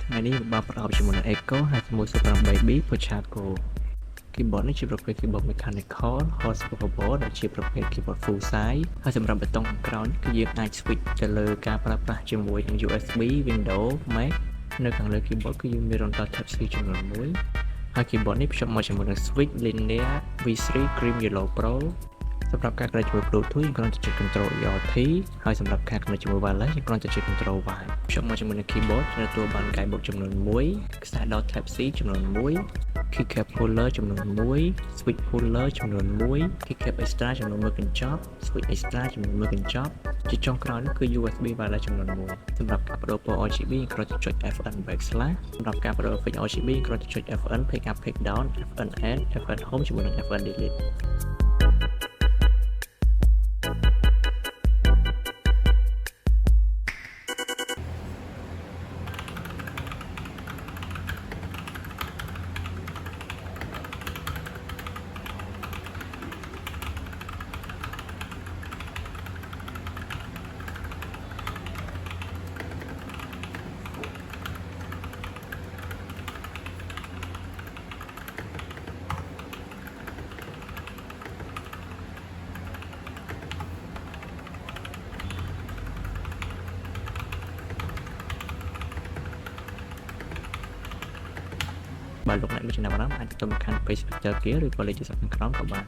ថ្ងៃនេះបើប្រកបជាមួយនឹង Echo 5108B Pochaco keyboard នេះជាប្រភេទ keyboard mechanical horsepower keyboard ដែលជាប្រភេទ keyboard full size ហើយសម្រាប់បេតុងខាងក្រោយគឺយើងអាច switch ទៅលើការប្រើប្រាស់ជាមួយនឹង USB Windows Mac នៅខាងលើ keyboard គឺយើងមាន router Type C ចំនួន1ហើយ keyboard នេះភ្ជាប់មកជាមួយនឹង switch Linear V3 Cream Yellow Pro សម្រាប់ការconnect ជាមួយ Bluetooth យើងគ្រាន់តែចុច Control ERT ហើយសម្រាប់ការ connect ជាមួយ wireless យើងគ្រាន់តែចុច Control Y ភ្ជាប់មកជាមួយនឹង keyboard ទទួលបាន guidebook ចំនួន1ខ្សែដត Type C ចំនួន1 keycap puller ចំនួន1 switch puller ចំនួន1 keycap extra ចំនួន1កញ្ចប់ switch extra ចំនួន1កញ្ចប់ជាចុងក្រោយនោះគឺ USB wireless ចំនួន1សម្រាប់ការបដូរពណ៌ RGB យើងគ្រាន់តែចុច FN backslash សម្រាប់ការបដូរ effect RGB យើងគ្រាន់តែចុច FN pick up pick down FN add FN home ជាមួយនឹង FN deleteបើលោកអ្នកមានចំណាប់អារម្មណ៍អាចទៅកាន់ page Spectre Gear ឬក៏លេខទូរស័ព្ទខាងក្រោមក៏បាន